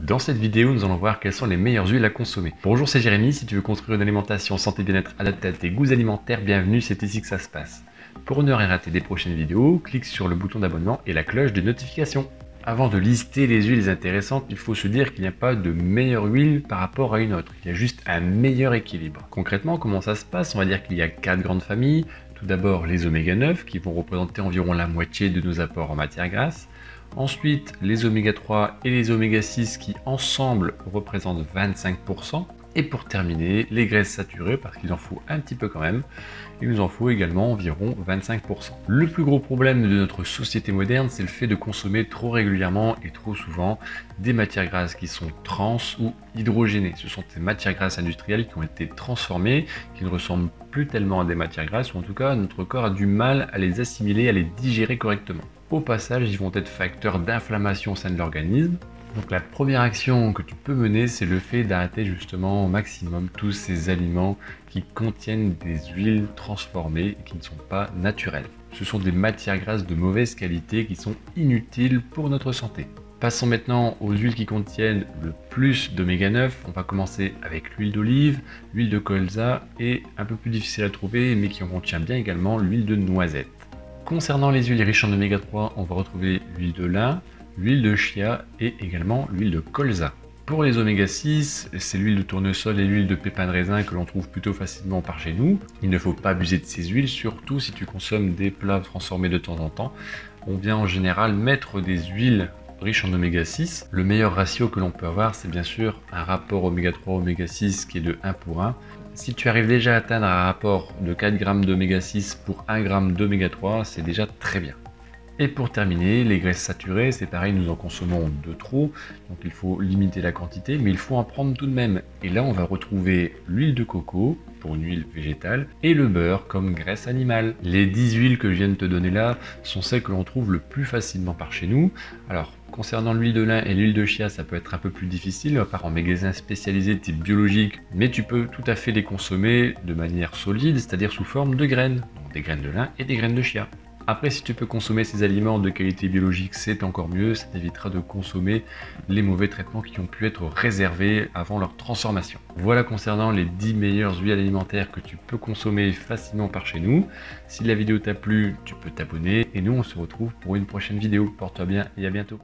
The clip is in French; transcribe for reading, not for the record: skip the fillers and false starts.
Dans cette vidéo, nous allons voir quelles sont les meilleures huiles à consommer. Bonjour, c'est Jérémy. Si tu veux construire une alimentation santé bien-être adaptée à tes goûts alimentaires, bienvenue, c'est ici que ça se passe. Pour ne rien rater des prochaines vidéos, clique sur le bouton d'abonnement et la cloche de notification. Avant de lister les huiles intéressantes, il faut se dire qu'il n'y a pas de meilleure huile par rapport à une autre. Il y a juste un meilleur équilibre. Concrètement, comment ça se passe? On va dire qu'il y a 4 grandes familles. Tout d'abord, les oméga 9 qui vont représenter environ la moitié de nos apports en matière grasse. Ensuite, les oméga 3 et les oméga 6 qui ensemble représentent 25%. Et pour terminer, les graisses saturées, parce qu'il en faut un petit peu quand même, il nous en faut également environ 25%. Le plus gros problème de notre société moderne, c'est le fait de consommer trop régulièrement et trop souvent des matières grasses qui sont trans ou hydrogénées. Ce sont ces matières grasses industrielles qui ont été transformées, qui ne ressemblent plus tellement à des matières grasses, ou en tout cas notre corps a du mal à les assimiler, à les digérer correctement. Au passage, ils vont être facteurs d'inflammation au sein de l'organisme. Donc la première action que tu peux mener, c'est le fait d'arrêter justement au maximum tous ces aliments qui contiennent des huiles transformées et qui ne sont pas naturelles. Ce sont des matières grasses de mauvaise qualité qui sont inutiles pour notre santé. Passons maintenant aux huiles qui contiennent le plus d'oméga 9. On va commencer avec l'huile d'olive, l'huile de colza et un peu plus difficile à trouver mais qui en contient bien également l'huile de noisette. Concernant les huiles riches en oméga 3, on va retrouver l'huile de lin, l'huile de chia et également l'huile de colza. Pour les oméga 6, c'est l'huile de tournesol et l'huile de pépins de raisin que l'on trouve plutôt facilement par chez nous. Il ne faut pas abuser de ces huiles, surtout si tu consommes des plats transformés de temps en temps. On vient en général mettre des huiles riches en oméga 6. Le meilleur ratio que l'on peut avoir, c'est bien sûr un rapport oméga 3 oméga 6 qui est de 1 pour 1. Si tu arrives déjà à atteindre un rapport de 4 g d'oméga 6 pour 1 g d'oméga 3, c'est déjà très bien. Et pour terminer, les graisses saturées, c'est pareil, nous en consommons de trop, donc il faut limiter la quantité, mais il faut en prendre tout de même. Et là, on va retrouver l'huile de coco, pour une huile végétale, et le beurre comme graisse animale. Les 10 huiles que je viens de te donner là sont celles que l'on trouve le plus facilement par chez nous. Alors, concernant l'huile de lin et l'huile de chia, ça peut être un peu plus difficile, à part en magasin spécialisé type biologique, mais tu peux tout à fait les consommer de manière solide, c'est-à-dire sous forme de graines, donc des graines de lin et des graines de chia. Après, si tu peux consommer ces aliments de qualité biologique, c'est encore mieux, ça t'évitera de consommer les mauvais traitements qui ont pu être réservés avant leur transformation. Voilà concernant les 10 meilleures huiles alimentaires que tu peux consommer facilement par chez nous. Si la vidéo t'a plu, tu peux t'abonner et nous on se retrouve pour une prochaine vidéo. Porte-toi bien et à bientôt.